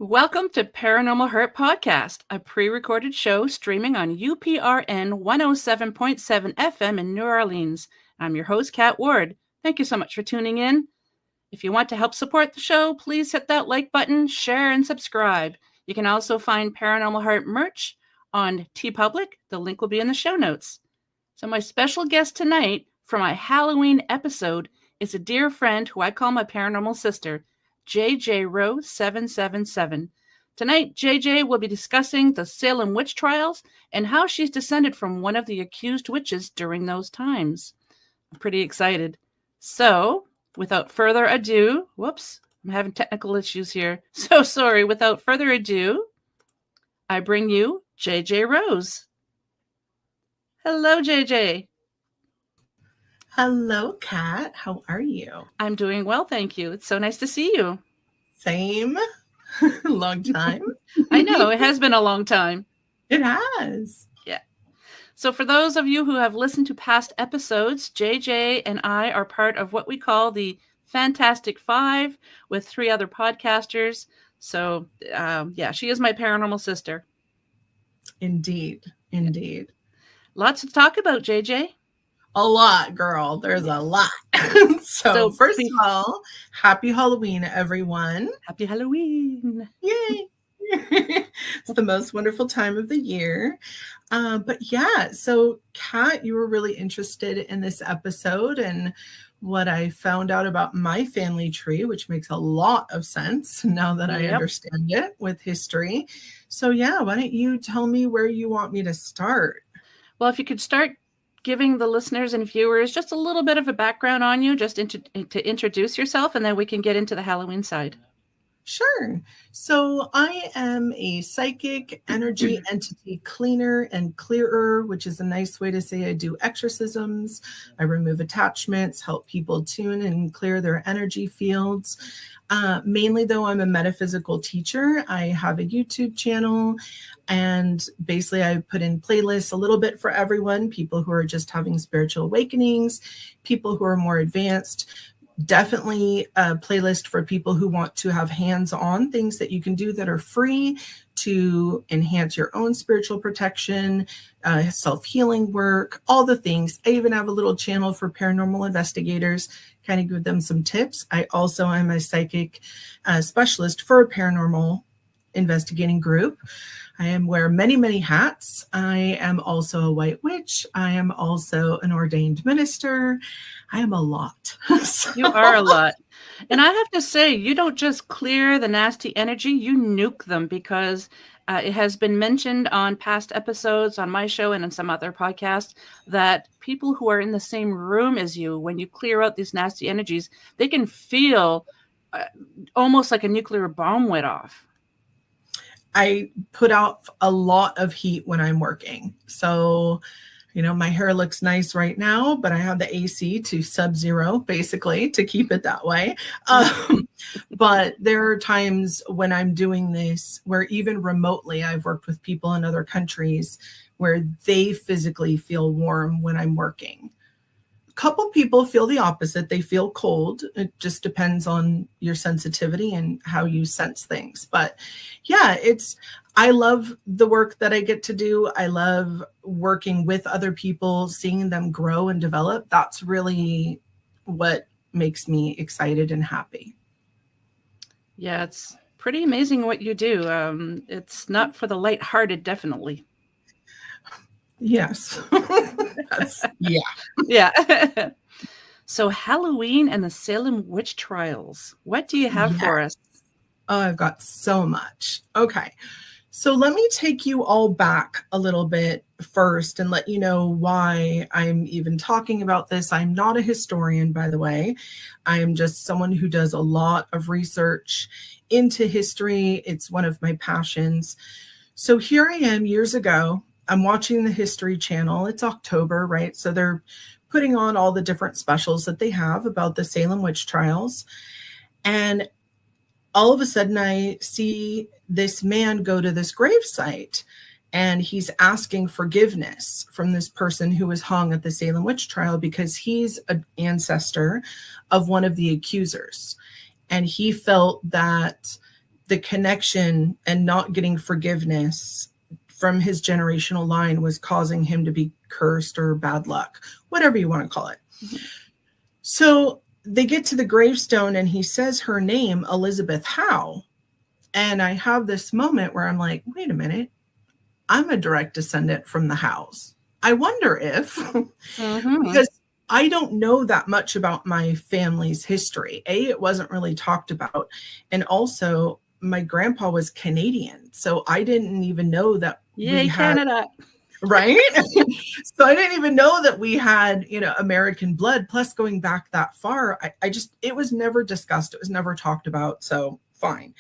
Welcome to Paranormal Heart Podcast, a pre-recorded show streaming on UPRN 107.7 FM in New Orleans. I'm your host, Kat Ward. Thank you so much for tuning in. If you want to help support the show, please hit that like button, share, and subscribe. You can also find Paranormal Heart merch on TeePublic. The link will be in the show notes. So my special guest tonight for my Halloween episode is a dear friend who I call my paranormal sister, JJROSE777. Tonight, JJ will be discussing the Salem Witch Trials and how she's descended from one of the accused witches during those times. I'm pretty excited. So, without further ado, whoops, I'm having technical issues here. So sorry. Without further ado, I bring you JJ Rose. Hello, JJ. Hello, Kat. How are you? I'm doing well, thank you. It's so nice to see you. Same. Long time. I know, it has been a long time. It has. Yeah. So for those of you who have listened to past episodes, JJ and I are part of what we call the Fantastic Five with 3 other podcasters. So, she is my paranormal sister. Indeed. Indeed. Lots to talk about, JJ. A lot, girl. There's a lot. So first of all, happy Halloween, everyone. Happy Halloween. Yay. It's the most wonderful time of the year. But yeah, so Kat, you were really interested in this episode and what I found out about my family tree, which makes a lot of sense now that I understand it with history. So yeah, why don't you tell me where you want me to start? Well, if you could start giving the listeners and viewers just a little bit of a background on you, just to introduce yourself, and then we can get into the Halloween side. Sure. So I am a psychic energy entity cleaner and clearer, which is a nice way to say I do exorcisms. I remove attachments, help people tune and clear their energy fields. Mainly, though, I'm a metaphysical teacher. I have a YouTube channel, and basically I put in playlists a little bit for everyone, people who are just having spiritual awakenings, people who are more advanced. Definitely a playlist for people who want to have hands-on things that you can do that are free to enhance your own spiritual protection, self-healing work, all the things. I even have a little channel for paranormal investigators, kind of give them some tips. I also am a psychic specialist for a paranormal investigating group. I wear many, many hats. I am also a white witch. I am also an ordained minister. I am a lot. You are a lot. And I have to say, you don't just clear the nasty energy, you nuke them, because it has been mentioned on past episodes on my show and on some other podcasts that people who are in the same room as you, when you clear out these nasty energies, they can feel almost like a nuclear bomb went off. I put out a lot of heat when I'm working. So, my hair looks nice right now, but I have the AC to sub-zero, basically, to keep it that way. But there are times when I'm doing this where even remotely, I've worked with people in other countries where they physically feel warm when I'm working. A couple people feel the opposite. They feel cold. It just depends on your sensitivity and how you sense things. But yeah, I love the work that I get to do. I love working with other people, seeing them grow and develop. That's really what makes me excited and happy. Yeah, it's pretty amazing what you do. It's not for the lighthearted, definitely. Yes. Yeah. Yeah. So Halloween and the Salem Witch Trials. What do you have for us? Oh, I've got so much. Okay. So let me take you all back a little bit first and let you know why I'm even talking about this. I'm not a historian, by the way. I am just someone who does a lot of research into history. It's one of my passions. So here I am years ago. I'm watching the History Channel. It's October, right? So they're putting on all the different specials that they have about the Salem Witch Trials. And all of a sudden I see this man go to this gravesite, and he's asking forgiveness from this person who was hung at the Salem Witch Trial because he's an ancestor of one of the accusers. And he felt that the connection and not getting forgiveness from his generational line was causing him to be cursed or bad luck, whatever you want to call it. So they get to the gravestone and he says her name, Elizabeth Howe. And I have this moment where I'm like, wait a minute, I'm a direct descendant from the Howes. I wonder if, because I don't know that much about my family's history. It wasn't really talked about. And also my grandpa was Canadian. So I didn't even know that we had Canada. Right. So I didn't even know that we had, American blood. Plus going back that far, it was never discussed. It was never talked about. So fine.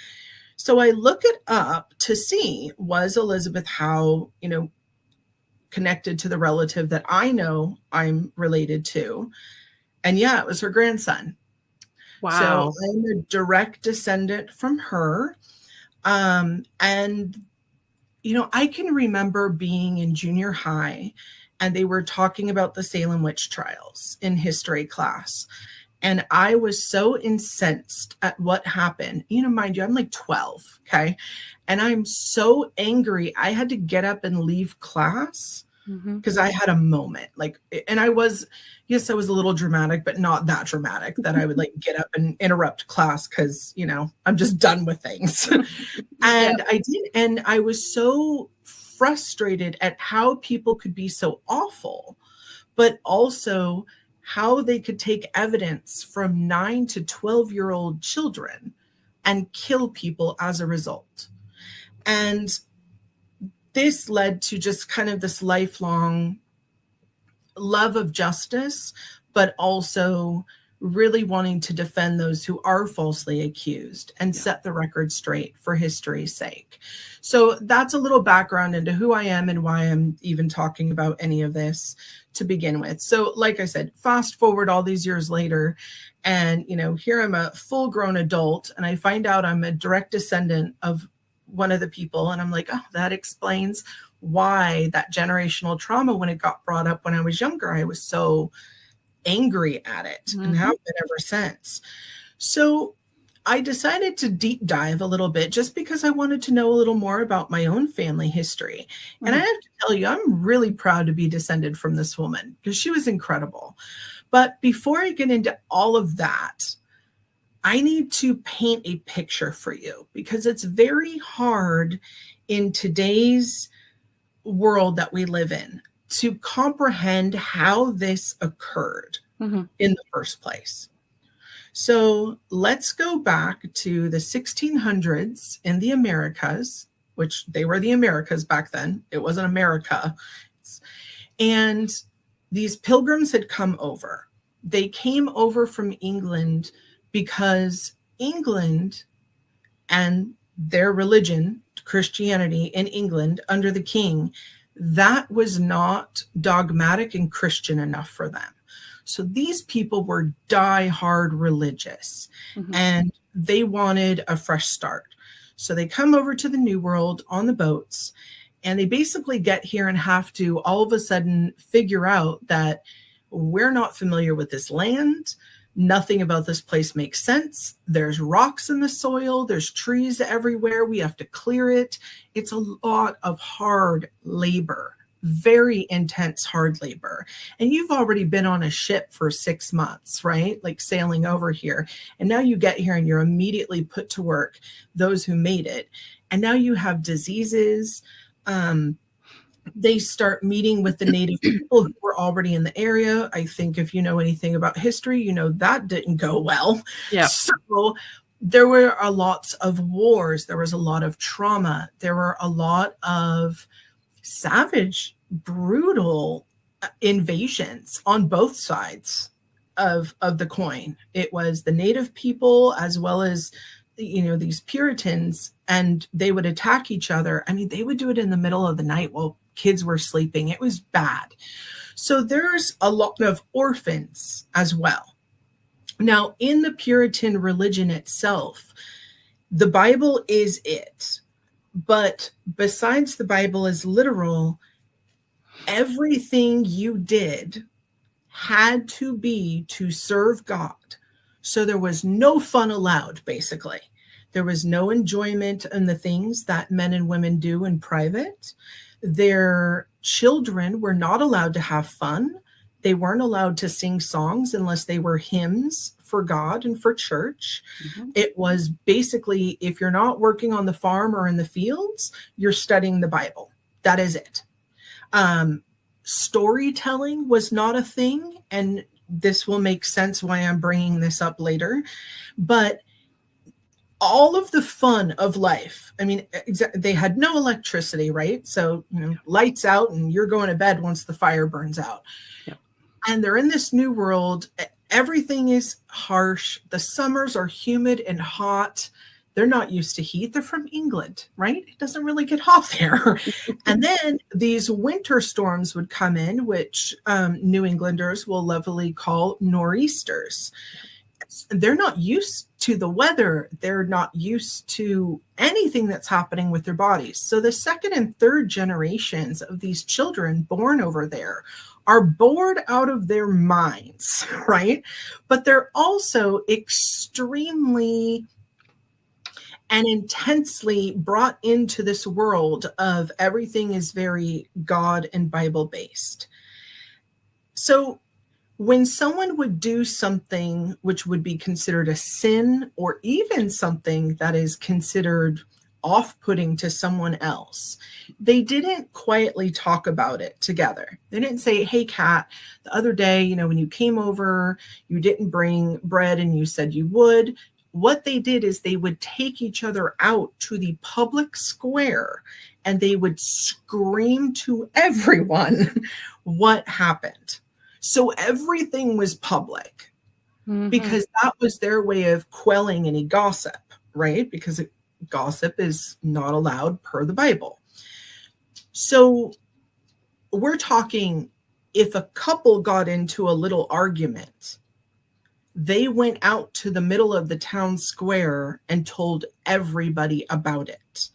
So I look it up to see, was Elizabeth Howe, connected to the relative that I know I'm related to? And yeah, it was her grandson. Wow. So I'm a direct descendant from her. And I can remember being in junior high and they were talking about the Salem Witch Trials in history class. And I was so incensed at what happened. Mind you, I'm like 12. Okay. And I'm so angry. I had to get up and leave class because I had a moment and I was a little dramatic, but not that dramatic that I would get up and interrupt class because, I'm just done with things. And I did. And I was so frustrated at how people could be so awful, but also how they could take evidence from 9 to 12-year-old children and kill people as a result. And this led to just kind of this lifelong love of justice, but also really wanting to defend those who are falsely accused and set the record straight for history's sake. So that's a little background into who I am and why I'm even talking about any of this to begin with. So like I said, fast forward all these years later, and here I'm a full-grown adult and I find out I'm a direct descendant of one of the people, and I'm like, oh, that explains why that generational trauma, when it got brought up when I was younger, I was so angry at it and have been ever since. So I decided to deep dive a little bit just because I wanted to know a little more about my own family history. And I have to tell you, I'm really proud to be descended from this woman because she was incredible. But before I get into all of that, I need to paint a picture for you because it's very hard in today's world that we live in to comprehend how this occurred in the first place. So let's go back to the 1600s in the Americas, which they were the Americas back then. It wasn't America. And these pilgrims had come over. They came over from England because England and their religion, Christianity in England under the king, that was not dogmatic and Christian enough for them. So these people were die-hard religious and they wanted a fresh start. So they come over to the New World on the boats and they basically get here and have to all of a sudden figure out that we're not familiar with this land. Nothing about this place makes sense. There's rocks in the soil. There's trees everywhere. We have to clear it. It's a lot of hard labor, very intense hard labor. And you've already been on a ship for 6 months, right? Like sailing over here. And now you get here and you're immediately put to work, those who made it. And now you have diseases. They start meeting with the native people who were already in the area. I think if you know anything about history, that didn't go well. Yeah. So there were a lot of wars. There was a lot of trauma. There were a lot of savage, brutal invasions on both sides of the coin. It was the native people as well as these Puritans, and they would attack each other. I mean, they would do it in the middle of the night while kids were sleeping. It was bad. So there's a lot of orphans as well. Now, in the Puritan religion itself, the Bible is it. But besides the Bible is literal, everything you did had to be to serve God. So there was no fun allowed, basically. There was no enjoyment in the things that men and women do in private. Their children were not allowed to have fun. They weren't allowed to sing songs unless they were hymns for God and for church. Mm-hmm. It was basically, if you're not working on the farm or in the fields, you're studying the Bible. That is it. Storytelling was not a thing, and this will make sense why I'm bringing this up later. But all of the fun of life, I mean, they had no electricity, right? So, lights out and you're going to bed once the fire burns out. Yeah. And they're in this new world. Everything is harsh. The summers are humid and hot. They're not used to heat. They're from England, right? It doesn't really get hot there. And then these winter storms would come in, which New Englanders will lovingly call nor'easters. They're not used to the weather. They're not used to anything that's happening with their bodies. So the second and third generations of these children born over there are bored out of their minds, right? But they're also extremely and intensely brought into this world of everything is very God and Bible based. So when someone would do something which would be considered a sin, or even something that is considered off-putting to someone else, they didn't quietly talk about it together. They didn't say, hey, Kat, the other day, when you came over, you didn't bring bread and you said you would. What they did is they would take each other out to the public square and they would scream to everyone what happened. So everything was public, because that was their way of quelling any gossip, right? Because gossip is not allowed per the Bible. So we're talking, if a couple got into a little argument, they went out to the middle of the town square and told everybody about it.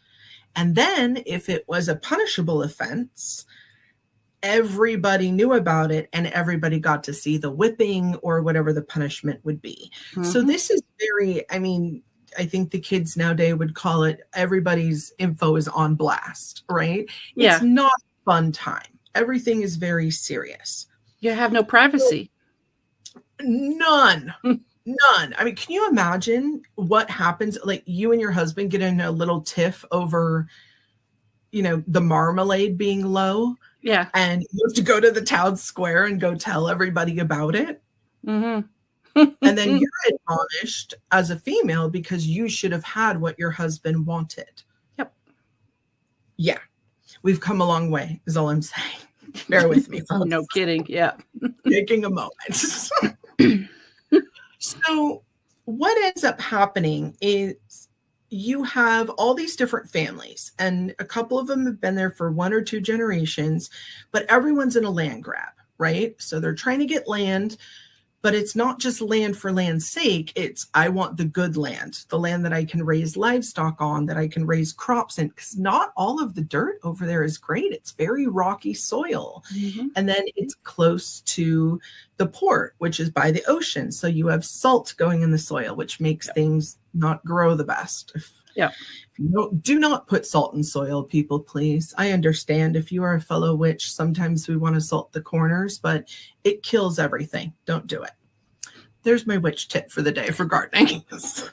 And then if it was a punishable offense, everybody knew about it and everybody got to see the whipping or whatever the punishment would be. So this is very, I think the kids nowadays would call it everybody's info is on blast, right? Yeah. It's not a fun time. Everything is very serious. You have no privacy. None. None. Can you imagine what happens? Like you and your husband get in a little tiff over, the marmalade being low. Yeah. And you have to go to the town square and go tell everybody about it. And then you're admonished as a female because you should have had what your husband wanted. Yep. Yeah. We've come a long way is all I'm saying. Bear with me. Oh, no kidding. Yeah. Taking a moment. So what ends up happening is you have all these different families, and a couple of them have been there for 1 or 2 generations, but everyone's in a land grab, right? So they're trying to get land, but it's not just land for land's sake. It's, I want the good land, the land that I can raise livestock on, that I can raise crops in, because not all of the dirt over there is great. It's very rocky soil. And then it's close to the port, which is by the ocean. So you have salt going in the soil, which makes things not grow the best. If you do not put salt in soil, people, please. I understand if you are a fellow witch, sometimes we want to salt the corners, but it kills everything. Don't do it. There's my witch tip for the day for gardening. That's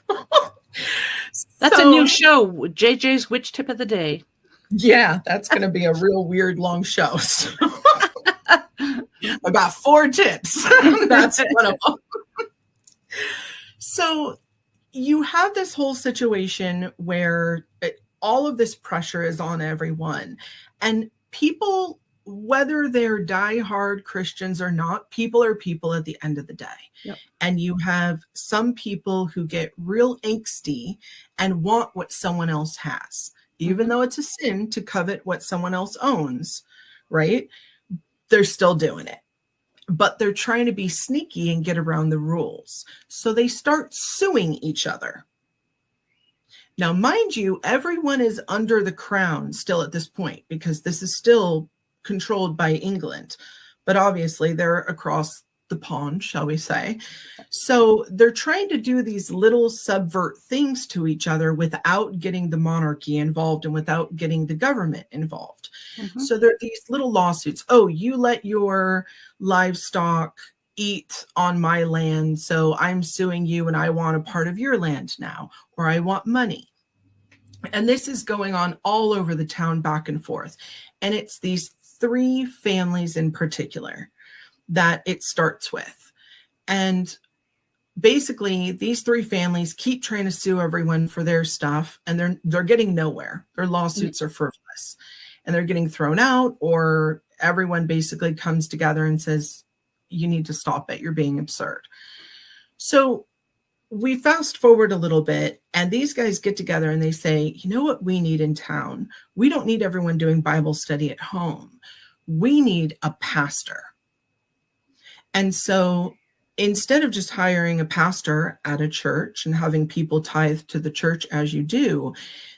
a new show, JJ's Witch Tip of the Day. Yeah, that's going to be a real weird long show. So. About 4 tips. That's one of them. So you have this whole situation where all of this pressure is on everyone, and people, whether they're diehard Christians or not, people are people at the end of the day. Yep. And you have some people who get real angsty and want what someone else has, even though it's a sin to covet what someone else owns, right? They're still doing it. But they're trying to be sneaky and get around the rules. So they start suing each other. Now, mind you, everyone is under the crown still at this point, because this is still controlled by England. But obviously they're across the pond, shall we say. So they're trying to do these little subvert things to each other without getting the monarchy involved and without getting the government involved. So there are these little lawsuits. Oh, you let your livestock eat on my land, so I'm suing you and I want a part of your land now, or I want money. And this is going on all over the town, back and forth. And it's these 3 families in particular that it starts with. And basically, these 3 families keep trying to sue everyone for their stuff, and they're getting nowhere. Their lawsuits are frivolous, and they're getting thrown out, or everyone basically comes together and says, you need to stop it. You're being absurd. So we fast forward a little bit, and these guys get together and they say, you know what we need in town? We don't need everyone doing Bible study at home. We need a pastor. And so instead of just hiring a pastor at a church and having people tithe to the church as you do,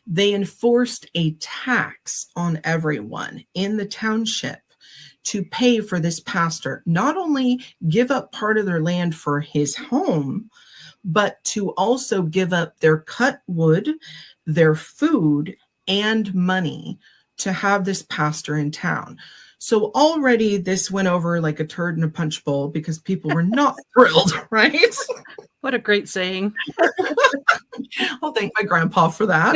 they enforced a tax on everyone in the township to pay for this pastor, not only give up part of their land for his home, but to also give up their cut wood, their food, and money to have this pastor in town. So already this went over like a turd in a punch bowl because people were not thrilled, right? What a great saying. I'll thank my grandpa for that.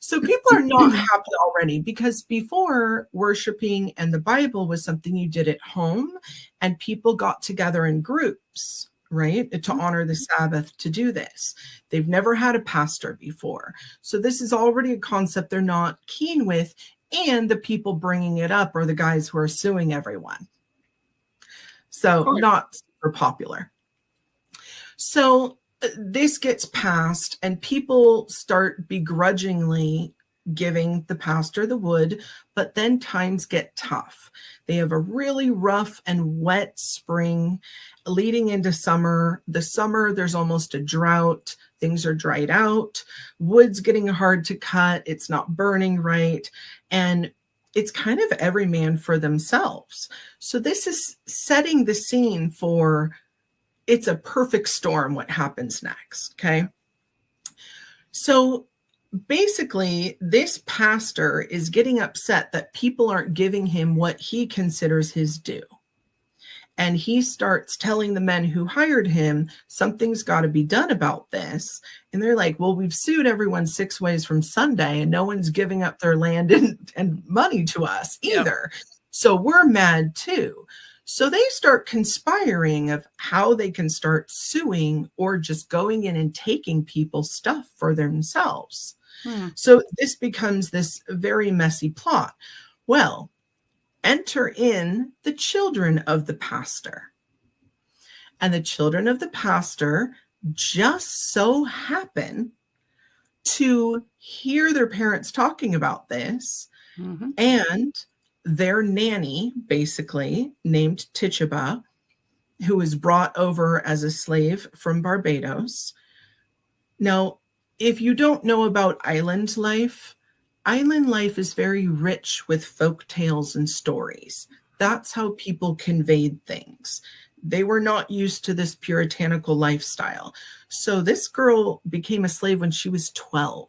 So people are not happy already, because before, worshiping and the Bible was something you did at home, and people got together in groups, right, to honor the Sabbath, to do this. They've never had a pastor before. So this is already a concept they're not keen with, and the people bringing it up are the guys who are suing everyone. So not super popular. So this gets passed, and people start begrudgingly giving the pastor the wood, but then times get tough. They have a really rough and wet spring leading into summer. The summer, there's almost a drought. Things are dried out. Wood's getting hard to cut. It's not burning right. And it's kind of every man for themselves. So this is setting the scene for, it's a perfect storm what happens next, okay? So basically, this pastor is getting upset that people aren't giving him what he considers his due. And he starts telling the men who hired him, something's got to be done about this. And they're like, well, we've sued everyone 6 ways from Sunday, and no one's giving up their land and money to us either. Yep. So we're mad too. So they start conspiring of how they can start suing or just going in and taking people's stuff for themselves. So this becomes this very messy plot. Well, enter in the children of the pastor. And the children of the pastor just so happen to hear their parents talking about this, and their nanny, basically named Tituba, who was brought over as a slave from Barbados. Now, if you don't know about island life is very rich with folk tales and stories. That's how people conveyed things. They were not used to this puritanical lifestyle. So this girl became a slave when she was 12.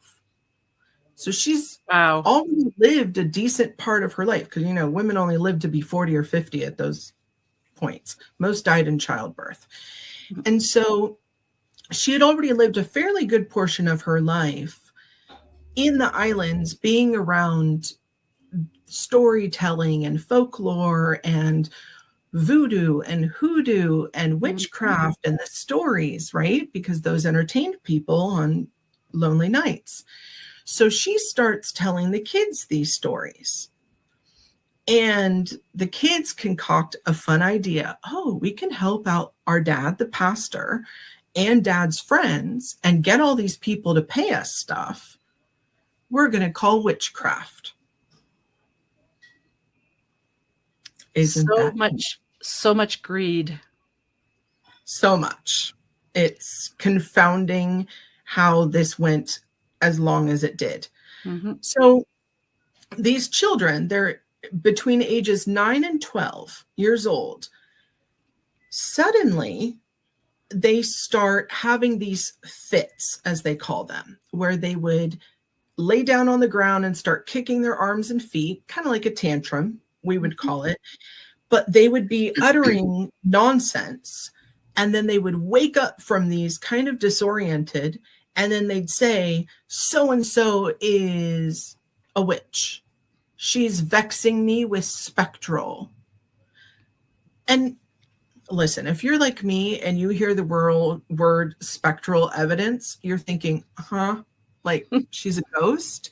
So she's already lived a decent part of her life, because, you know, women only live to be 40 or 50 at those points. Most died in childbirth. And so she had already lived a fairly good portion of her life in the islands, being around storytelling and folklore and voodoo and hoodoo and witchcraft and the stories, right? Because those entertained people on lonely nights. So she starts telling the kids these stories. And the kids concoct a fun idea. Oh, we can help out our dad, the pastor, and dad's friends, and get all these people to pay us stuff. We're going to call witchcraft. Isn't that so much greed? So much. It's confounding how this went as long as it did. So these children, they're between ages 9 and 12 years old. Suddenly, they start having these fits, as they call them, where they would lay down on the ground and start kicking their arms and feet, kind of like a tantrum, we would call it. But they would be uttering nonsense. And then they would wake up from these kind of disoriented. And then they'd say, so-and-so is a witch. She's vexing me with spectral. And listen, if you're like me and you hear the word spectral evidence, you're thinking, like she's a ghost.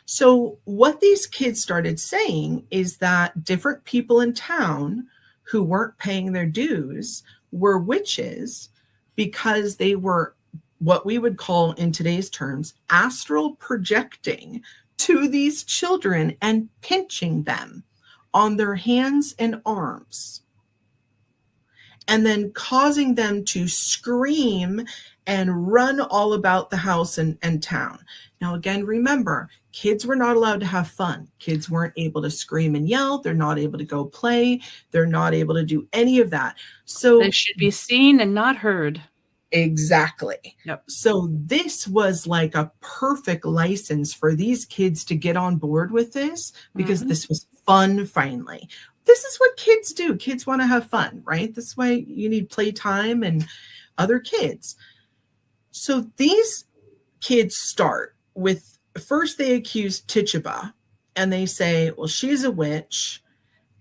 So what these kids started saying is that different people in town who weren't paying their dues were witches because they were what we would call in today's terms astral projecting to these children and pinching them on their hands and arms, and then causing them to scream and run all about the house and town. Now, again, remember, kids were not allowed to have fun. Kids weren't able to scream and yell. They're not able to go play. They're not able to do any of that. So they should be seen and not heard. Exactly. Yep. So this was like a perfect license for these kids to get on board with this, because this was fun finally. This is what kids do. Kids want to have fun, right? This is why you need playtime and other kids. So these kids start with, first they accuse Tituba and they say, well, she's a witch.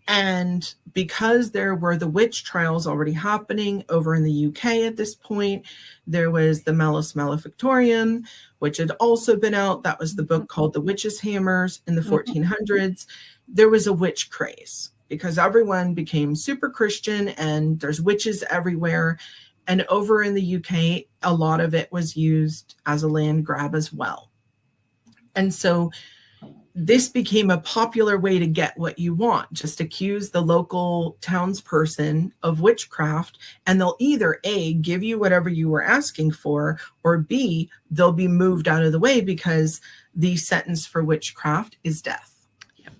And because there were the witch trials already happening over in the UK at this point, there was the Malleus Maleficarum, which had also been out. That was the book called The Witch's Hammers in the 1400s. There was a witch craze because everyone became super Christian and there's witches everywhere. And over in the UK, a lot of it was used as a land grab as well. And so this became a popular way to get what you want. Just accuse the local townsperson of witchcraft, and they'll either A, give you whatever you were asking for, or B, they'll be moved out of the way because the sentence for witchcraft is death. Yep.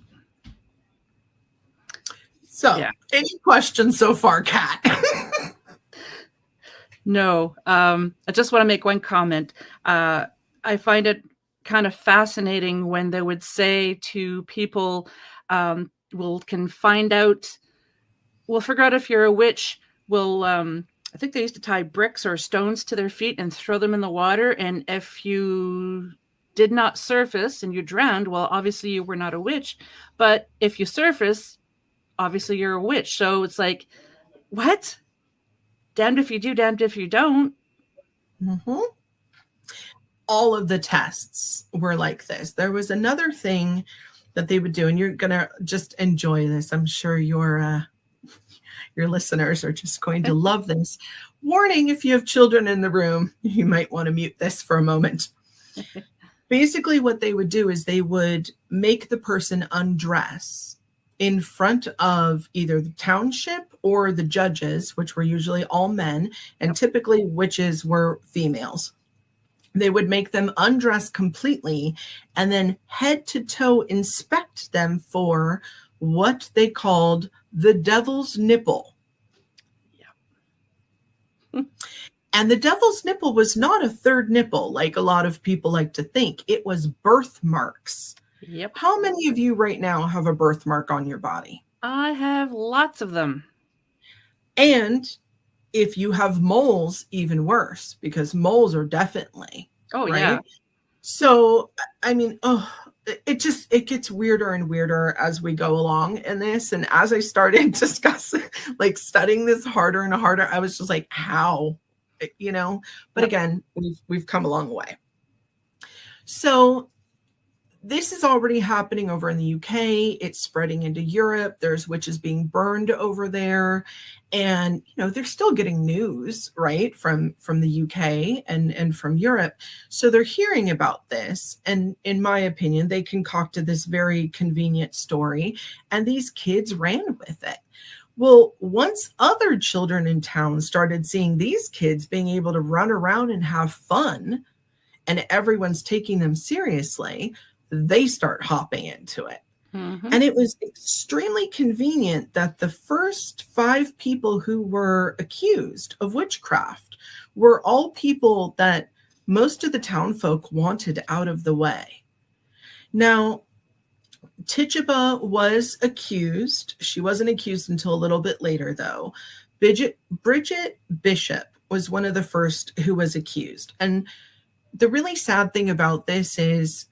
So, any questions so far, Kat? No. I just want to make one comment. I find it kind of fascinating when they would say to people, we'll find out, we'll figure out if you're a witch. We'll, I think they used to tie bricks or stones to their feet and throw them in the water. And if you did not surface and you drowned, well, obviously you were not a witch. But if you surface, obviously you're a witch. So it's like, what? Damned if you do, damned if you don't. All of the tests were like this. There was another thing that they would do, and you're going to just enjoy this. I'm sure your listeners are just going to love this. Warning, if you have children in the room, you might want to mute this for a moment. Basically, what they would do is they would make the person undress in front of either the township or the judges, which were usually all men, and typically witches were females. They would make them undress completely and then head to toe inspect them for what they called the devil's nipple. Yeah. And the devil's nipple was not a third nipple like a lot of people like to think. It was birthmarks. Yep. How many of you right now have a birthmark on your body? I have lots of them. And if you have moles, even worse, because moles are definitely. Oh, right? yeah. So, I mean, it gets weirder and weirder as we go along in this. And as I started discussing, like studying this harder and harder, I was just like, how, but again, we've come a long way. So this is already happening over in the UK. It's spreading into Europe. There's witches being burned over there. And, they're still getting news, right, from the UK and from Europe. So they're hearing about this. And in my opinion, they concocted this very convenient story. And these kids ran with it. Well, once other children in town started seeing these kids being able to run around and have fun, and everyone's taking them seriously, they start hopping into it. Mm-hmm. And it was extremely convenient that the first 5 people who were accused of witchcraft were all people that most of the town folk wanted out of the way. Now, Tituba was accused. She wasn't accused until a little bit later, though. Bridget Bishop was one of the first who was accused. And the really sad thing about this is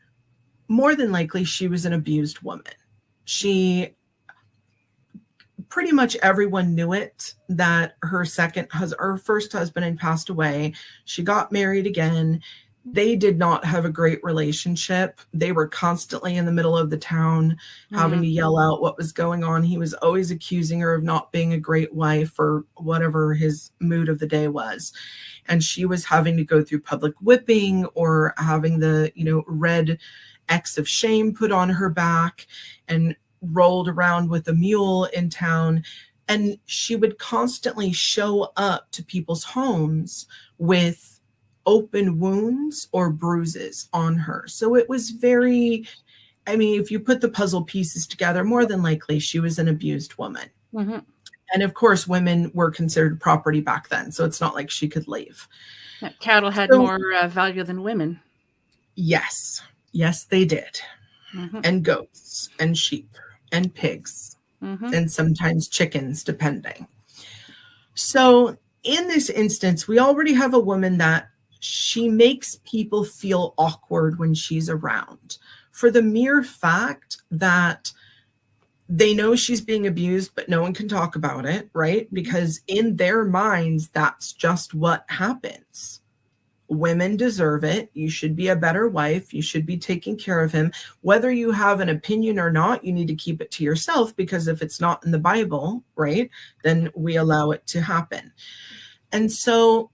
more than likely she was an abused woman. She pretty much everyone knew it, that her first husband had passed away. She got married again. They did not have a great relationship. They were constantly in the middle of the town having to yell out what was going on. He was always accusing her of not being a great wife or whatever his mood of the day was. And she was having to go through public whipping or having the, red X of shame put on her back and rolled around with a mule in town. And she would constantly show up to people's homes with open wounds or bruises on her. So it was if you put the puzzle pieces together, more than likely she was an abused woman. Mm-hmm. And of course, women were considered property back then. So it's not like she could leave. Cattle had more value than women. Yes. Yes, they did. Mm-hmm. And goats and sheep and pigs and sometimes chickens, depending. So in this instance, we already have a woman that she makes people feel awkward when she's around for the mere fact that they know she's being abused, but no one can talk about it, right? Because in their minds, that's just what happens. Women deserve it. You should be a better wife. You should be taking care of him. Whether you have an opinion or not, you need to keep it to yourself, because if it's not in the Bible, right, then we allow it to happen. And so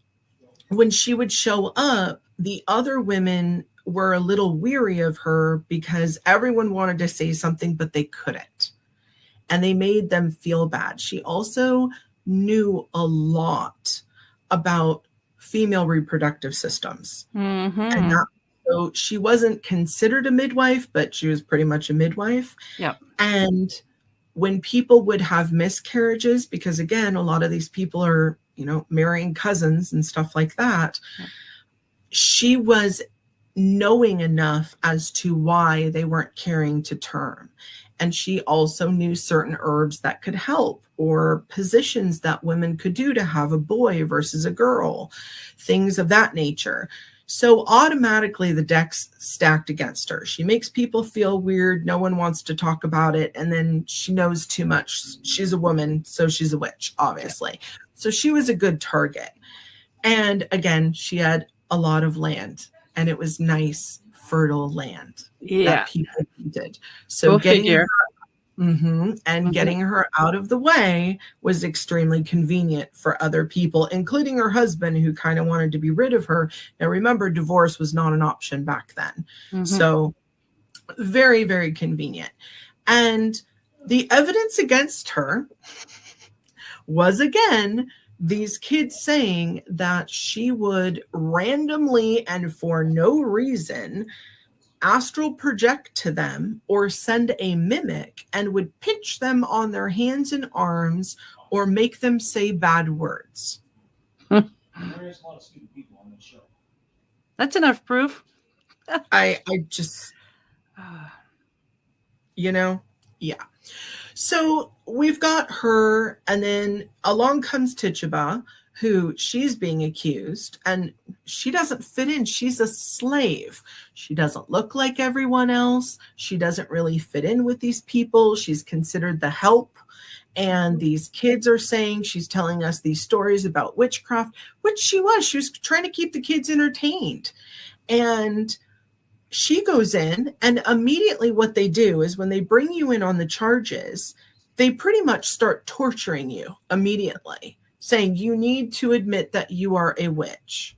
when she would show up, the other women were a little weary of her because everyone wanted to say something, but they couldn't. And they made them feel bad. She also knew a lot about female reproductive systems. And so she wasn't considered a midwife, but she was pretty much a midwife. Yep. And when people would have miscarriages, because again, a lot of these people are, marrying cousins and stuff like that, she was knowing enough as to why they weren't carrying to term. And she also knew certain herbs that could help, or positions that women could do to have a boy versus a girl, things of that nature. So automatically the deck's stacked against her. She makes people feel weird. No one wants to talk about it. And then she knows too much. She's a woman, so she's a witch, obviously. So she was a good target. And again, she had a lot of land, and it was nice, fertile land that people needed. So getting her out of the way was extremely convenient for other people, including her husband, who kind of wanted to be rid of her. Now, remember, divorce was not an option back then. So very, very convenient. And the evidence against her was, again, these kids saying that she would randomly and for no reason astral project to them or send a mimic and would pinch them on their hands and arms or make them say bad words. There is a lot of stupid people on this show. That's enough proof. I just, yeah. So we've got her, and then along comes Tituba, who she's being accused, and she doesn't fit in. She's a slave. She doesn't look like everyone else. She doesn't really fit in with these people. She's considered the help. And these kids are saying she's telling us these stories about witchcraft, which she was. She was trying to keep the kids entertained. And she goes in, and immediately what they do is when they bring you in on the charges, they pretty much start torturing you immediately, saying you need to admit that you are a witch.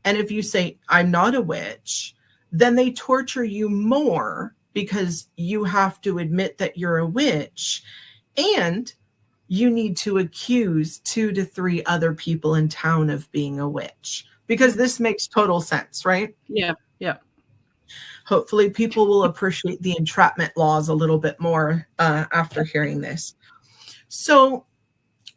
And if you say, I'm not a witch, then they torture you more because you have to admit that you're a witch. And you need to accuse 2 to 3 other people in town of being a witch, because this makes total sense, right? Yeah. Hopefully people will appreciate the entrapment laws a little bit more after hearing this. So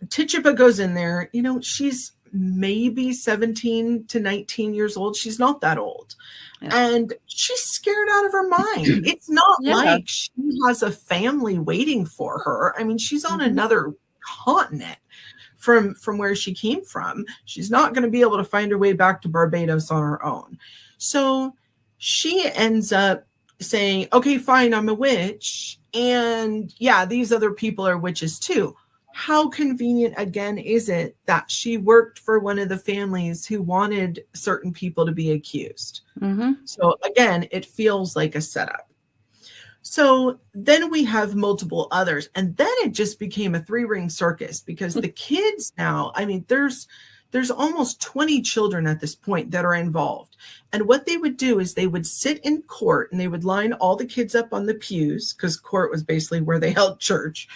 Tituba goes in there. She's maybe 17 to 19 years old. She's not that old. Yeah. And she's scared out of her mind. It's not like she has a family waiting for her. I mean, she's on another continent from where she came from. She's not going to be able to find her way back to Barbados on her own. So she ends up saying, okay, fine, I'm a witch. And yeah, these other people are witches too. How convenient, again, is it that she worked for one of the families who wanted certain people to be accused? So again, it feels like a setup. So then we have multiple others, and then it just became a 3-ring circus because the kids now, I mean, there's almost 20 children at this point that are involved. And what they would do is they would sit in court and they would line all the kids up on the pews, because court was basically where they held church.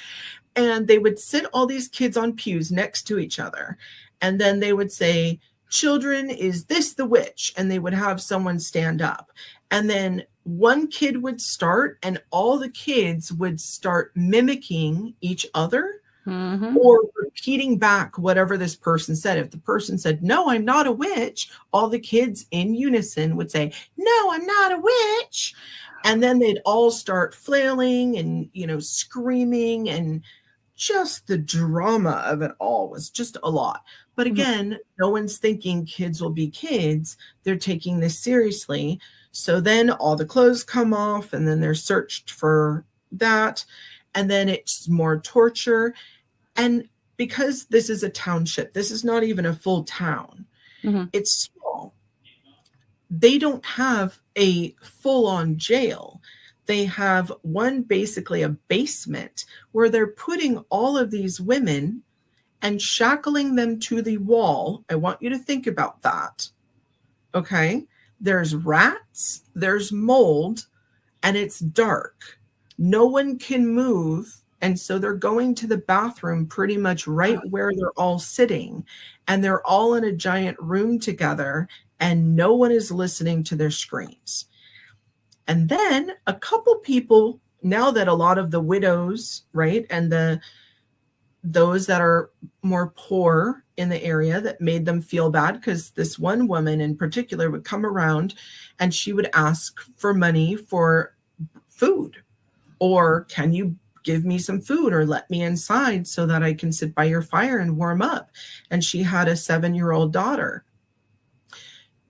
And they would sit all these kids on pews next to each other. And then they would say, children, is this the witch? And they would have someone stand up. And then one kid would start, and all the kids would start mimicking each other or repeating back whatever this person said. If the person said, no, I'm not a witch, all the kids in unison would say, no, I'm not a witch. And then they'd all start flailing and, screaming, and just the drama of it all was just a lot. But again, no one's thinking kids will be kids. They're taking this seriously. So then all the clothes come off, and then they're searched for that. And then it's more torture. And because this is a township, this is not even a full town. It's small. They don't have a full-on jail. They have basically a basement where they're putting all of these women and shackling them to the wall. I want you to think about that. Okay. There's rats, there's mold, and it's dark. No one can move. And so they're going to the bathroom pretty much right where they're all sitting. And they're all in a giant room together, and no one is listening to their screams. And then a couple people, now that a lot of the widows, right, and those that are more poor in the area, that made them feel bad, because this one woman in particular would come around and she would ask for money for food, or can you give me some food, or let me inside so that I can sit by your fire and warm up. And she had a 7-year-old daughter.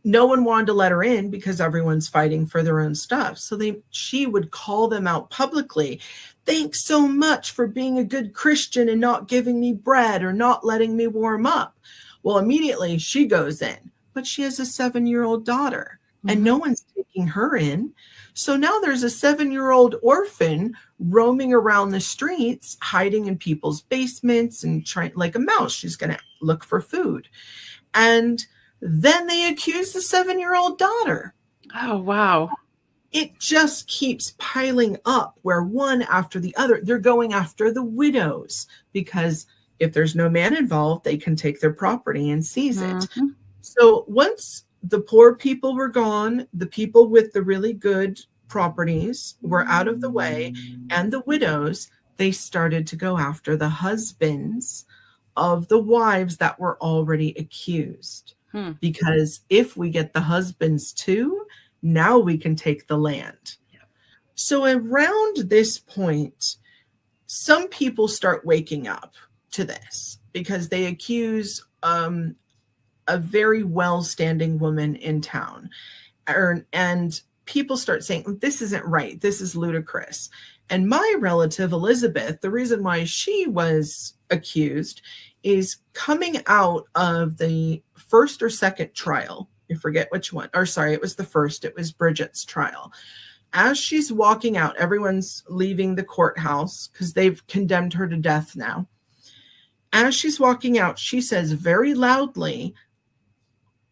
No one wanted to let her in because everyone's fighting for their own stuff. So she would call them out publicly. Thanks so much for being a good Christian and not giving me bread or not letting me warm up. Well, immediately she goes in, but she has a 7-year-old daughter, and no one's taking her in. So now there's a 7-year-old orphan roaming around the streets, hiding in people's basements and trying like a mouse. She's going to look for food. And then they accuse the 7-year-old daughter. Oh, wow. It just keeps piling up, where one after the other, they're going after the widows, because if there's no man involved, they can take their property and seize it. So once the poor people were gone, the people with the really good properties were out of the way, and the widows, they started to go after the husbands of the wives that were already accused. Because if we get the husbands too, now we can take the land. So around this point, some people start waking up to this, because they accuse a very well-standing woman in town. And people start saying, this isn't right. This is ludicrous. And my relative, Elizabeth, the reason why she was accused is coming out of the first or second trial. I forget which one. Or sorry, it was the first. It was Bridget's trial. As she's walking out, everyone's leaving the courthouse because they've condemned her to death now. As she's walking out, she says very loudly,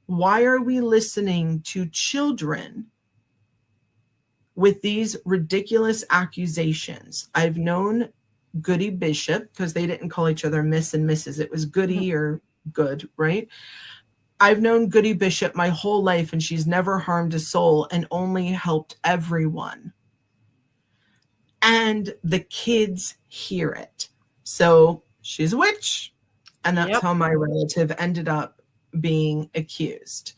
why are we listening to children with these ridiculous accusations? I've known Goody Bishop, because they didn't call each other Miss and Mrs. It was Goody or Good, right? I've known Goody Bishop my whole life, and she's never harmed a soul and only helped everyone. And the kids hear it. So she's a witch. And that's how my relative ended up being accused.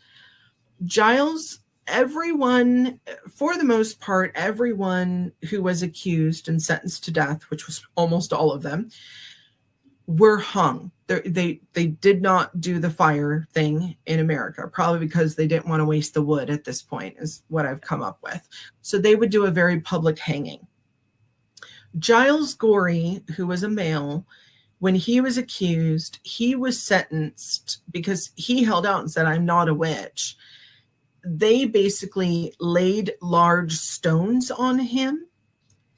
Giles, everyone, for the most part, everyone who was accused and sentenced to death, which was almost all of them, were hung. They did not do the fire thing in America, probably because they didn't want to waste the wood at this point, is what I've come up with. So they would do a very public hanging. Giles Gorey, who was a male, when he was accused, he was sentenced because he held out and said, I'm not a witch. They basically laid large stones on him.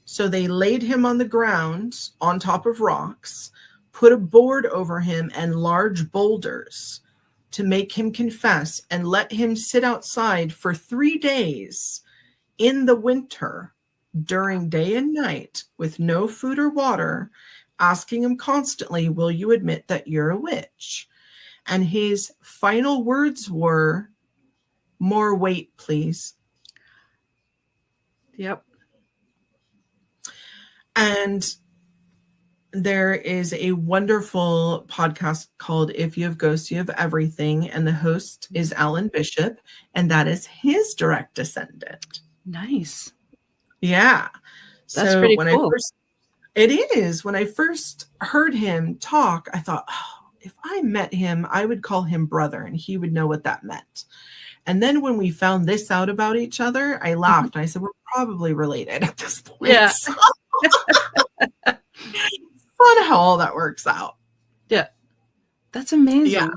So they laid him on the ground on top of rocks, put a board over him and large boulders to make him confess, and let him sit outside for 3 days in the winter during day and night with no food or water, asking him constantly, will you admit that you're a witch? And his final words were, more weight, please. Yep. And there is a wonderful podcast called If You Have Ghosts, You Have Everything. And the host is Alan Bishop. And that is his direct descendant. Nice. Yeah. That's pretty cool. It is. When I first heard him talk, I thought, oh, if I met him, I would call him brother and he would know what that meant. And then when we found this out about each other, I laughed. And I said, we're probably related at this point. Yeah. So, fun how all that works out. Yeah. That's amazing. Yeah.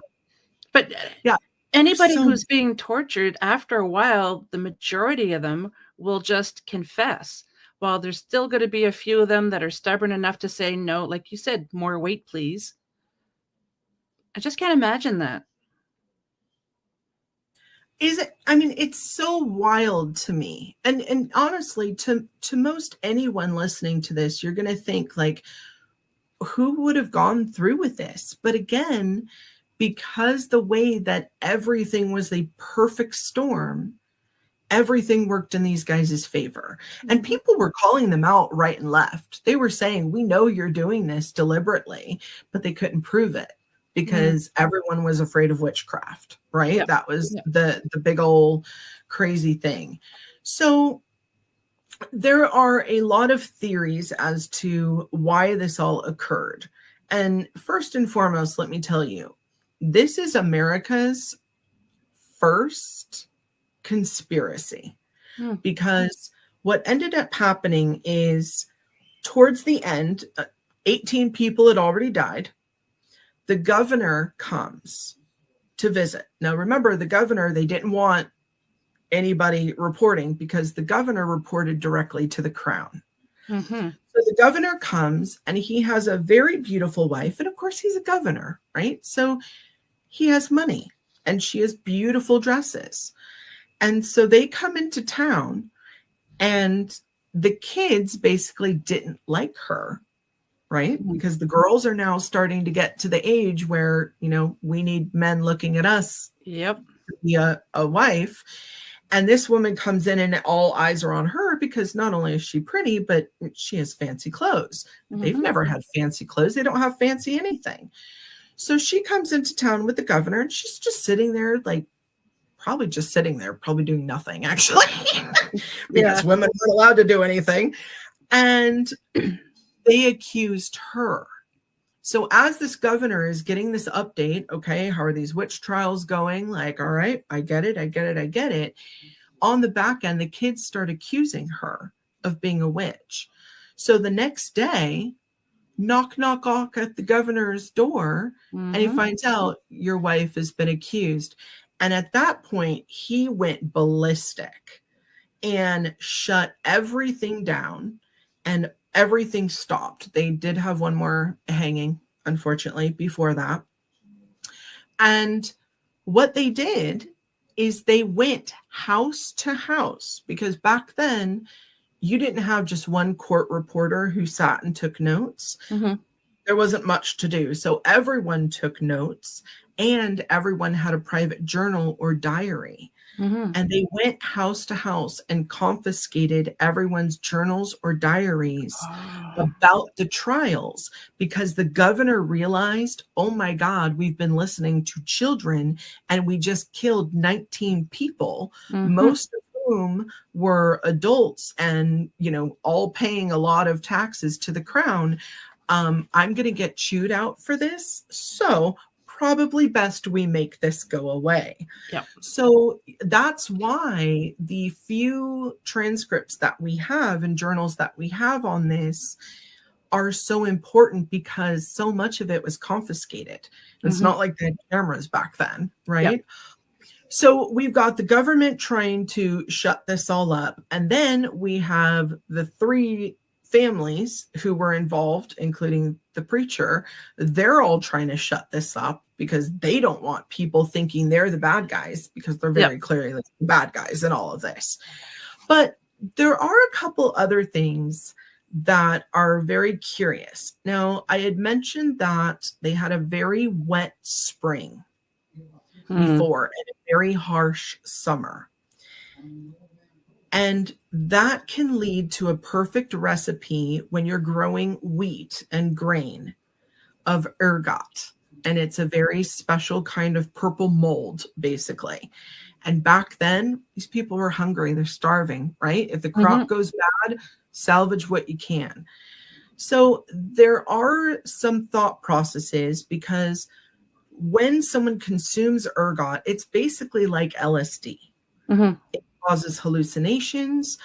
But yeah, anybody who's being tortured, after a while, the majority of them will just confess. While there's still going to be a few of them that are stubborn enough to say no, like you said, more weight, please. I just can't imagine that. Is it? I mean, it's so wild to me. And honestly, to most anyone listening to this, you're going to think like, who would have gone through with this? But again, because the way that everything was a perfect storm, everything worked in these guys' favor. And people were calling them out right and left. They were saying, we know you're doing this deliberately, but they couldn't prove it because everyone was afraid of witchcraft, right? Yep. That was the big old crazy thing. So there are a lot of theories as to why this all occurred. And first and foremost, let me tell you, this is America's first conspiracy, because what ended up happening is towards the end, 18 people had already died. The governor comes to visit. Now, remember, the governor, they didn't want anybody reporting because the governor reported directly to the crown. So the governor comes and he has a very beautiful wife. And of course, he's a governor, right? So he has money and she has beautiful dresses. And so they come into town and the kids basically didn't like her, right? Because the girls are now starting to get to the age where, you know, we need men looking at us to be a wife. And this woman comes in and all eyes are on her because not only is she pretty, but she has fancy clothes. They've never had fancy clothes. They don't have fancy anything. So she comes into town with the governor and she's just sitting there, like probably just sitting there, probably doing nothing actually, because women weren't allowed to do anything. And they accused her. So as this governor is getting this update, okay, how are these witch trials going? Like, all right, I get it. On the back end, the kids start accusing her of being a witch. So the next day, knock at the governor's door, and he finds out your wife has been accused. And at that point, he went ballistic and shut everything down, and everything stopped. They did have one more hanging, unfortunately, before that. And what they did is they went house to house, because back then you didn't have just one court reporter who sat and took notes. There wasn't much to do. So everyone took notes and everyone had a private journal or diary. And they went house to house and confiscated everyone's journals or diaries about the trials, because the governor realized, oh my God, we've been listening to children and we just killed 19 people, most of whom were adults and, you know, all paying a lot of taxes to the crown. I'm going to get chewed out for this. So probably best we make this go away. Yep. So that's why the few transcripts that we have and journals that we have on this are so important, because so much of it was confiscated. It's not like they had cameras back then, right? Yep. So we've got the government trying to shut this all up. And then we have the 3 families who were involved, including the preacher. They're all trying to shut this up because they don't want people thinking they're the bad guys, because they're very clearly the bad guys in all of this. But there are a couple other things that are very curious. Now, I had mentioned that they had a very wet spring before and a very harsh summer. And that can lead to a perfect recipe when you're growing wheat and grain of ergot. And it's a very special kind of purple mold, basically. And back then, these people were hungry. They're starving, right? If the crop goes bad, salvage what you can. So there are some thought processes, because when someone consumes ergot, it's basically like LSD. It causes hallucinations,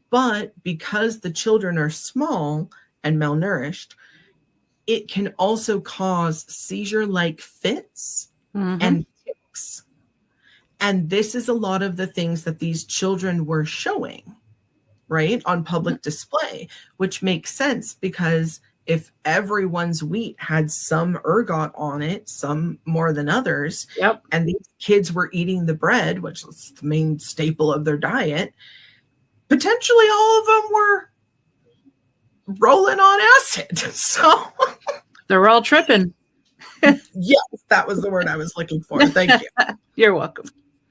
but because the children are small and malnourished, it can also cause seizure-like fits and tics. And this is a lot of the things that these children were showing, right, on public display, which makes sense, because if everyone's wheat had some ergot on it, some more than others, and these kids were eating the bread, which is the main staple of their diet, potentially all of them were rolling on acid. So they're all tripping. Yes, that was the word I was looking for. Thank you. You're welcome.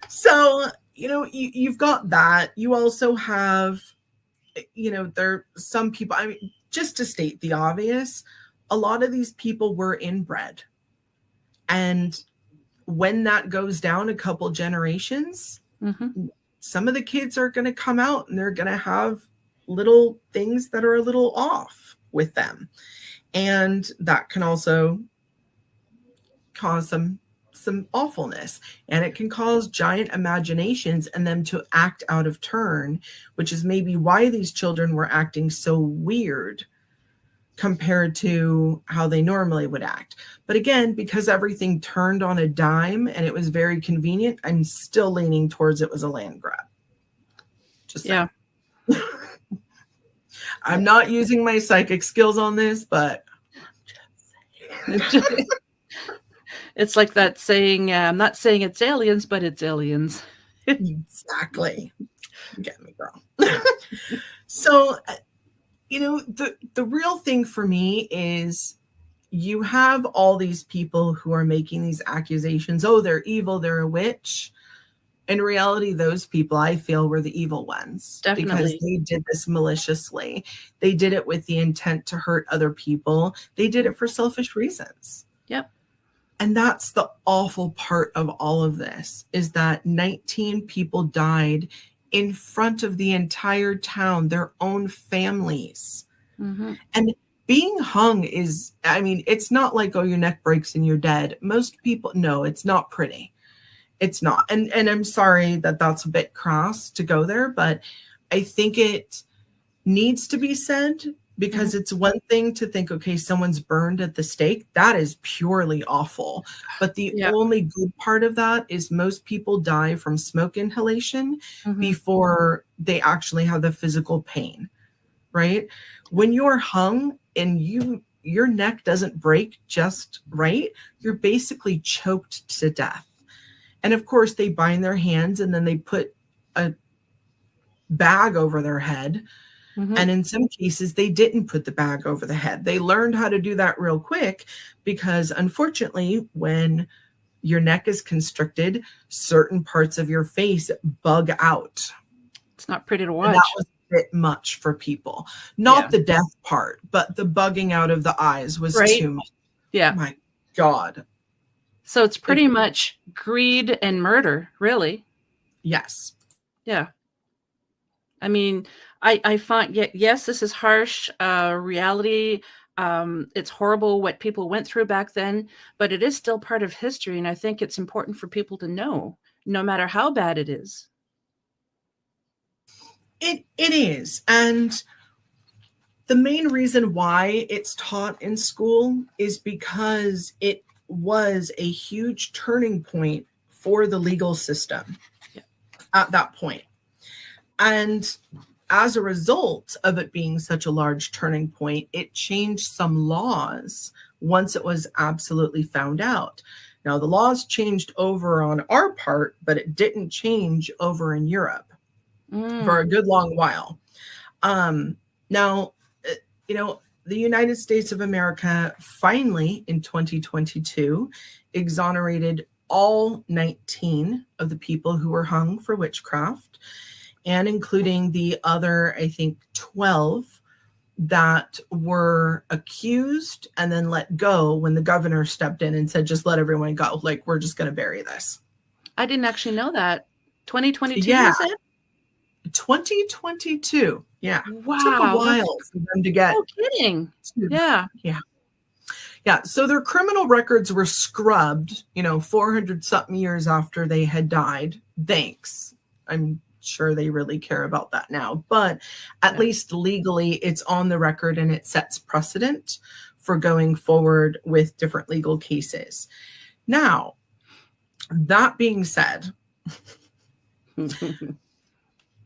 So, you know, you've got that. You also have, you know, there are some people, I mean, just to state the obvious, a lot of these people were inbred. And when that goes down a couple generations, some of the kids are going to come out and they're going to have little things that are a little off with them. And that can also cause some awfulness, and it can cause giant imaginations and them to act out of turn, which is maybe why these children were acting so weird compared to how they normally would act. But again, because everything turned on a dime and it was very convenient, I'm still leaning towards it was a land grab. Just saying. I'm not using my psychic skills on this, but it's like that saying, I'm not saying it's aliens, but it's aliens. Exactly. Get me, girl. So, you know, the real thing for me is you have all these people who are making these accusations. Oh, they're evil. They're a witch. In reality, those people, I feel, were the evil ones. Definitely. Because they did this maliciously. They did it with the intent to hurt other people. They did it for selfish reasons. Yep. And that's the awful part of all of this, is that 19 people died in front of the entire town, their own families. And being hung is, I mean, it's not like, oh, your neck breaks and you're dead. Most people, no, it's not pretty. It's not. And I'm sorry that that's a bit crass to go there, but I think it needs to be said, because it's one thing to think, okay, someone's burned at the stake. That is purely awful. But the only good part of that is most people die from smoke inhalation before they actually have the physical pain, right? When you're hung and your neck doesn't break just right, you're basically choked to death. And of course, they bind their hands and then they put a bag over their head. And in some cases, they didn't put the bag over the head. They learned how to do that real quick, because unfortunately, when Your neck is constricted. Certain parts of your face bug out. It's not pretty to And watch. that was a bit much for people. Not the death part, but the bugging out of the eyes was too much. Yeah. My God. So it's pretty much greed and murder, really. Yes. Yeah. I mean, I find, yes, this is harsh reality. It's horrible what people went through back then, but it is still part of history. And I think it's important for people to know, no matter how bad it is. It is. And the main reason why it's taught in school is because it was a huge turning point for the legal system at that point. And as a result of it being such a large turning point, it changed some laws once it was absolutely found out. Now, the laws changed over on our part, but it didn't change over in Europe for a good long while. Now, the United States of America finally in 2022 exonerated all 19 of the people who were hung for witchcraft, and including the other, I think, 12 that were accused and then let go when the governor stepped in and said, just let everyone go. Like, we're just going to bury this. I didn't actually know that. 2022, Yeah. you said? 2022. Yeah. Wow. It took a while for them to get. No kidding. Yeah. Yeah. So their criminal records were scrubbed, 400 something years after they had died. Thanks. I'm sure they really care about that now, but at least legally it's on the record and it sets precedent for going forward with different legal cases. Now, that being said,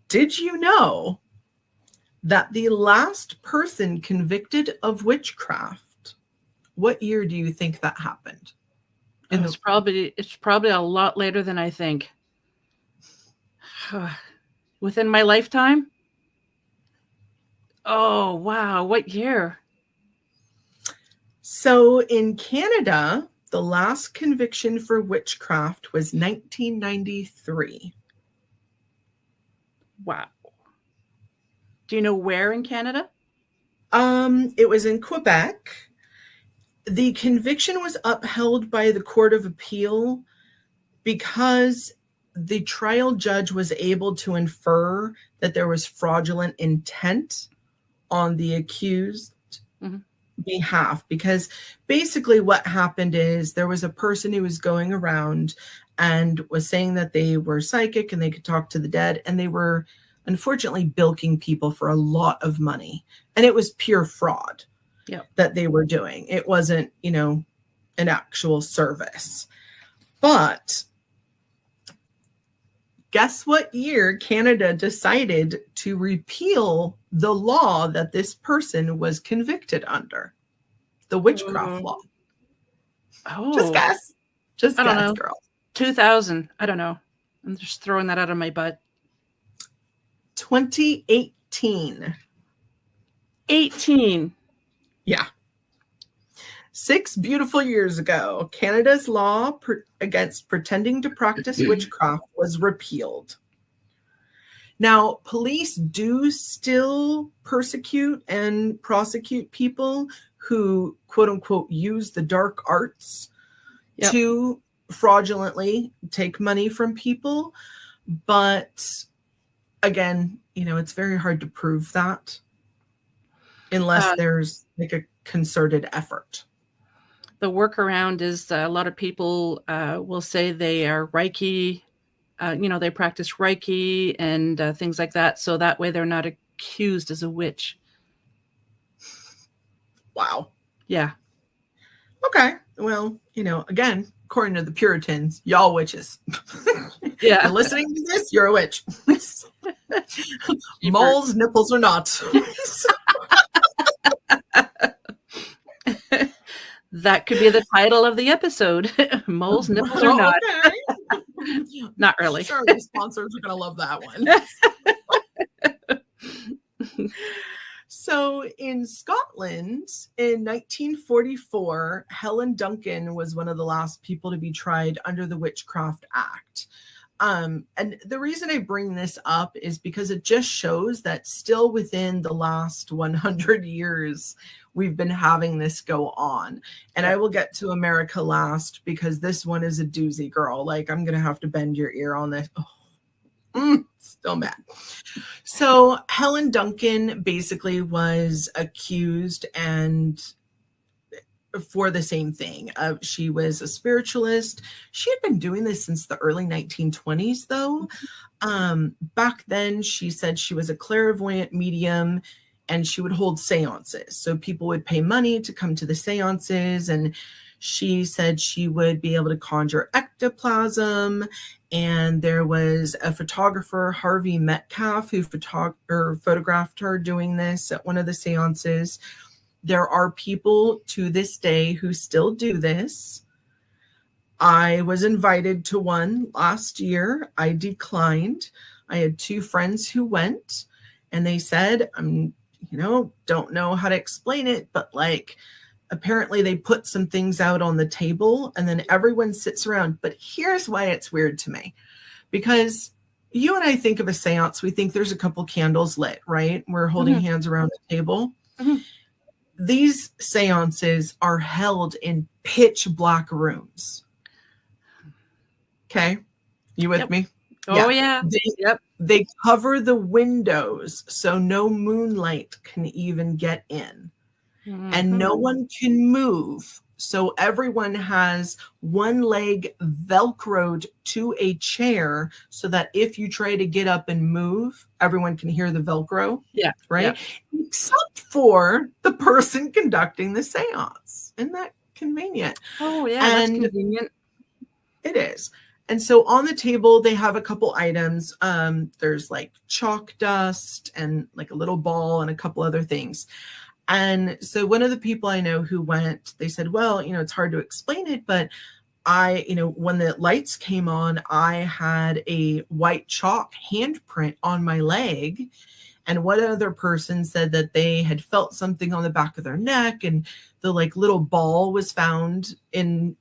did you know that the last person convicted of witchcraft, what year do you think that happened? It's probably a lot later than I think. Within my lifetime? Oh, wow. What year? So in Canada, the last conviction for witchcraft was 1993. Wow. Do you know where in Canada? It was in Quebec. The conviction was upheld by the Court of Appeal because the trial judge was able to infer that there was fraudulent intent on the accused behalf. Because basically what happened is there was a person who was going around and was saying that they were psychic and they could talk to the dead, and they were unfortunately bilking people for a lot of money. And it was pure fraud that they were doing. It wasn't, an actual service. But guess what year Canada decided to repeal the law that this person was convicted under? The witchcraft law. Oh. Just guess. I don't know. Girl. 2000. I don't know. I'm just throwing that out of my butt. 2018. 18. Yeah. 6 beautiful years ago, Canada's law against pretending to practice witchcraft was repealed. Now, police do still persecute and prosecute people who, quote unquote, use the dark arts to fraudulently take money from people. But again, it's very hard to prove that unless there's like a concerted effort. The workaround is a lot of people will say they are Reiki, they practice Reiki and things like that. So that way they're not accused as a witch. Wow. Yeah. Okay. Well, again, according to the Puritans, y'all witches. Yeah. You're listening to this, you're a witch. Moles, nipples or not. That could be the title of the episode. Moles, nipples or not. Okay. Not really. Sure, the sponsors are going to love that one. So in Scotland, Scotland in 1944, Helen Duncan was one of the last people to be tried under the Witchcraft Act. And the reason I bring this up is because it just shows that still within the last 100 years, we've been having this go on. And I will get to America last because this one is a doozy, girl. Like, I'm going to have to bend your ear on this. Still mad. So Helen Duncan basically was accused and for the same thing. She was a spiritualist. She had been doing this since the early 1920s, though. Back then, she said she was a clairvoyant medium and she would hold seances. So people would pay money to come to the seances, and she said she would be able to conjure ectoplasm. And there was a photographer, Harvey Metcalf, who photographed her doing this at one of the seances. There are people to this day who still do this. I was invited to one last year. I declined. I had 2 friends who went, and they said, don't know how to explain it, but like, apparently they put some things out on the table and then everyone sits around. But here's why it's weird to me, because you and I think of a seance, we think there's a couple candles lit, right? We're holding hands around the table. These seances are held in pitch black rooms. Okay. You with me? Oh, yeah. They cover the windows so no moonlight can even get in. And no one can move. So everyone has one leg Velcroed to a chair so that if you try to get up and move, everyone can hear the Velcro. Yeah. Right. Yeah. Except for the person conducting the seance. Isn't that convenient? Oh, yeah. That's convenient. It is. And so on the table, they have a couple items. There's like chalk dust and like a little ball and a couple other things. And so one of the people I know who went, they said, well, it's hard to explain it, but when the lights came on, I had a white chalk handprint on my leg. And one other person said that they had felt something on the back of their neck, and the like little ball was found in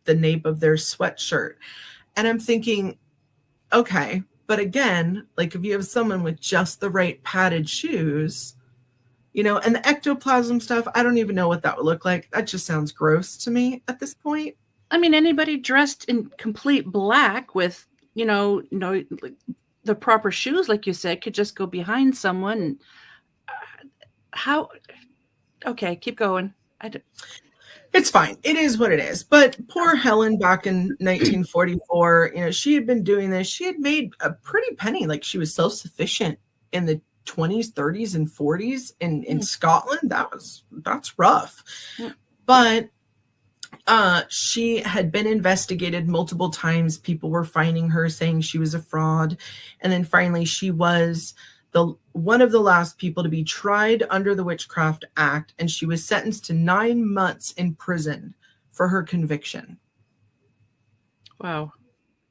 the nape of their sweatshirt. And I'm thinking, okay, but again, like if you have someone with just the right padded shoes, and the ectoplasm stuff, I don't even know what that would look like. That just sounds gross to me at this point. I mean, anybody dressed in complete black with, the proper shoes, like you said, could just go behind someone. How? Okay, keep going. It's fine. It is what it is. But poor Helen back in 1944, she had been doing this. She had made a pretty penny. Like, she was self-sufficient in the 20s, 30s, and 40s in Scotland. That's rough. But she had been investigated multiple times. People were finding her, saying she was a fraud. And then finally she was one of the last people to be tried under the Witchcraft Act, and she was sentenced to 9 months in prison for her conviction. Wow.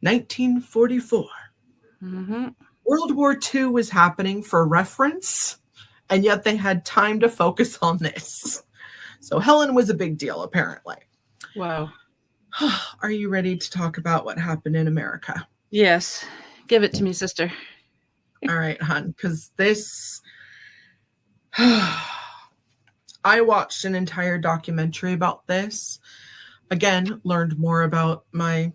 1944. World War II was happening for reference, and yet they had time to focus on this. So Helen was a big deal, apparently. Wow. Are you ready to talk about what happened in America? Yes. Give it to me, sister. All right, hon, because this... I watched an entire documentary about this. Again, learned more about my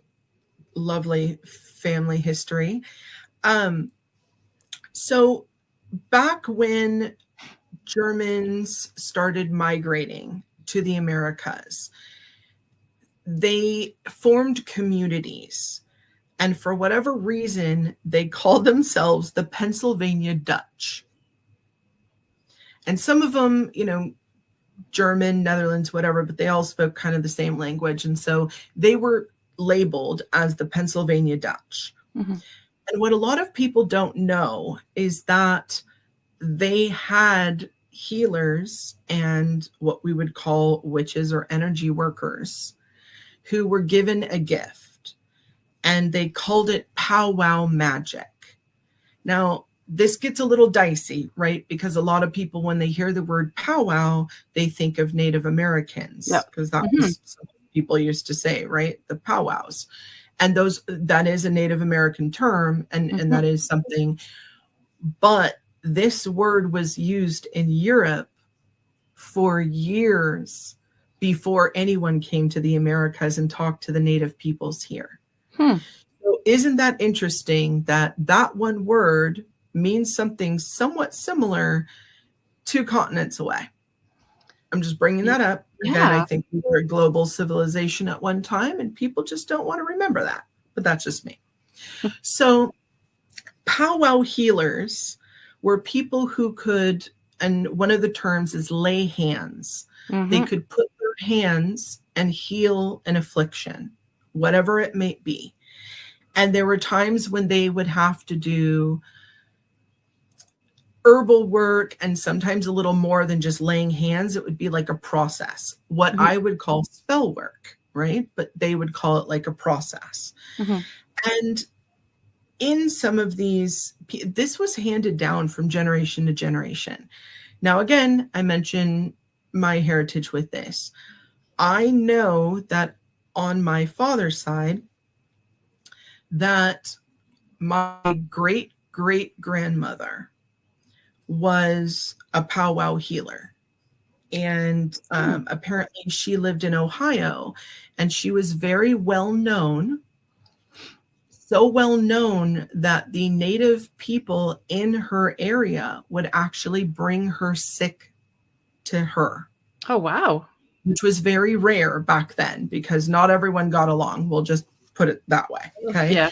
lovely family history. So back when Germans started migrating to the Americas, they formed communities. And for whatever reason, they called themselves the Pennsylvania Dutch. And some of them, German, Netherlands, whatever, but they all spoke kind of the same language. And so they were labeled as the Pennsylvania Dutch. And what a lot of people don't know is that they had healers and what we would call witches or energy workers who were given a gift. And they called it powwow magic. Now, this gets a little dicey, right? Because a lot of people, when they hear the word powwow, they think of Native Americans, because that was something people used to say, right? The powwows. And that is a Native American term, and that is something. But this word was used in Europe for years before anyone came to the Americas and talked to the native peoples here. So isn't that interesting that one word means something somewhat similar 2 continents away? I'm just bringing that up. Again, I think we were a global civilization at one time, and people just don't want to remember that. But that's just me. So powwow healers were people who could, and one of the terms is lay hands. They could put their hands and heal an affliction, whatever it may be. And there were times when they would have to do herbal work, and sometimes a little more than just laying hands. It would be like a process, what I would call spell work, right? But they would call it like a process. And in some of these, this was handed down from generation to generation. Now, again, I mentioned my heritage with this. I know that on my father's side, that my great-great-grandmother was a powwow healer. And apparently she lived in Ohio, and she was very well known, so well known that the native people in her area would actually bring her sick to her. Oh, wow. Which was very rare back then, because not everyone got along. We'll just put it that way. Okay. Yeah.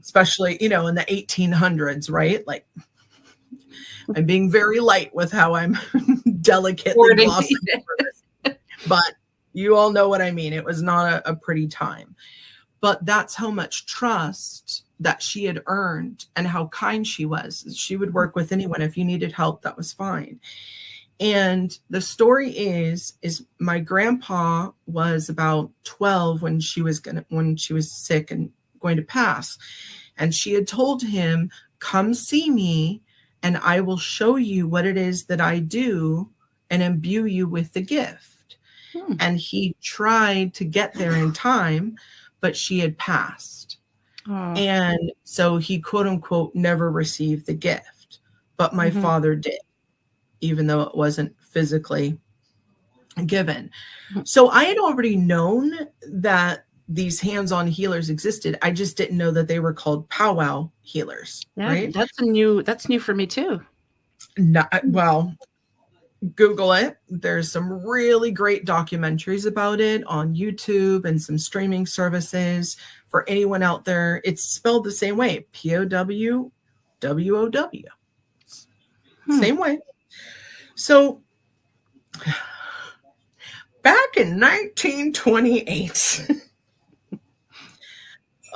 Especially, in the 1800s, right? Like, I'm being very light with how I'm delicately glossing over this. But you all know what I mean. It was not a pretty time. But that's how much trust that she had earned and how kind she was. She would work with anyone. If you needed help, that was fine. And the story is my grandpa was about 12 when she was sick and going to pass. And she had told him, come see me and I will show you what it is that I do and imbue you with the gift. And he tried to get there in time, but she had passed. And so he, quote unquote, never received the gift, but my father did, even though it wasn't physically given. So I had already known that these hands-on healers existed. I just didn't know that they were called powwow healers. Yeah, right? That's new for me too. Well, Google it. There's some really great documentaries about it on YouTube and some streaming services. For anyone out there, it's spelled the same way, Powwow. Same way. So back in 1928,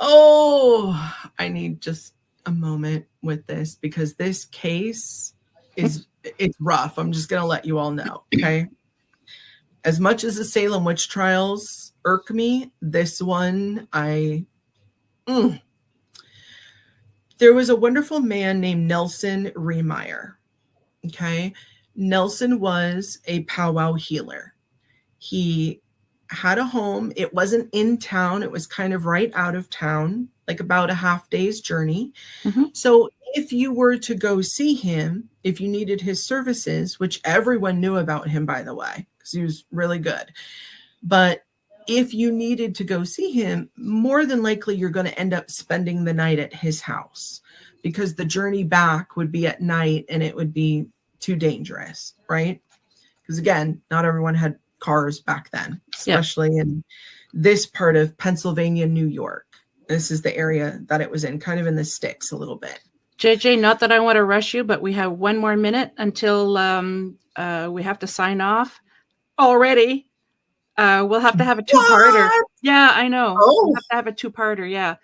I need just a moment with this, because this case it's rough. I'm just going to let you all know, okay? As much as the Salem Witch Trials irk me, this one, there was a wonderful man named Nelson Riemeyer, okay? Nelson was a powwow healer. He had a home. It wasn't in town. It was kind of right out of town, like about a half day's journey. So if you were to go see him, if you needed his services, which everyone knew about him, by the way, because he was really good. But if you needed to go see him, more than likely you're going to end up spending the night at his house, because the journey back would be at night and it would be too dangerous, right? Because again, not everyone had cars back then, especially in this part of Pennsylvania, New York. This is the area that it was in, kind of in the sticks a little bit. JJ, not that I want to rush you, but we have one more minute until we have to sign off already. We'll have to have a two-parter. What? Yeah, I know. Oh. We'll have to have a two-parter, yeah.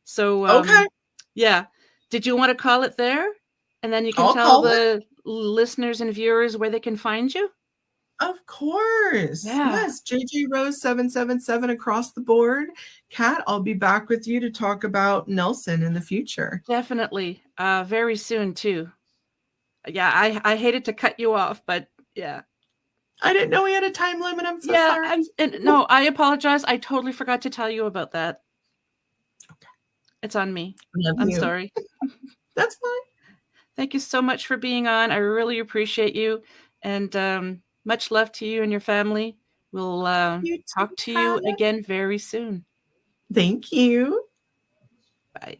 So, Okay. Yeah. Did you want to call it there? And then you can I'll tell call the listeners and viewers where they can find you? Of course. Yeah. Yes. JJROSE777 across the board. Kat, I'll be back with you to talk about Nelson in the future. Definitely. Very soon too. Yeah, I hated to cut you off, but yeah. I didn't know we had a time limit. I'm so Yeah, sorry. no, I apologize. I totally forgot to tell you about that. Okay. It's on me. Love I'm you. sorry. That's fine. Thank you so much for being on. I really appreciate you. And much love to you and your family. We'll You talk too, to you Kat. again very soon. Thank you. Bye.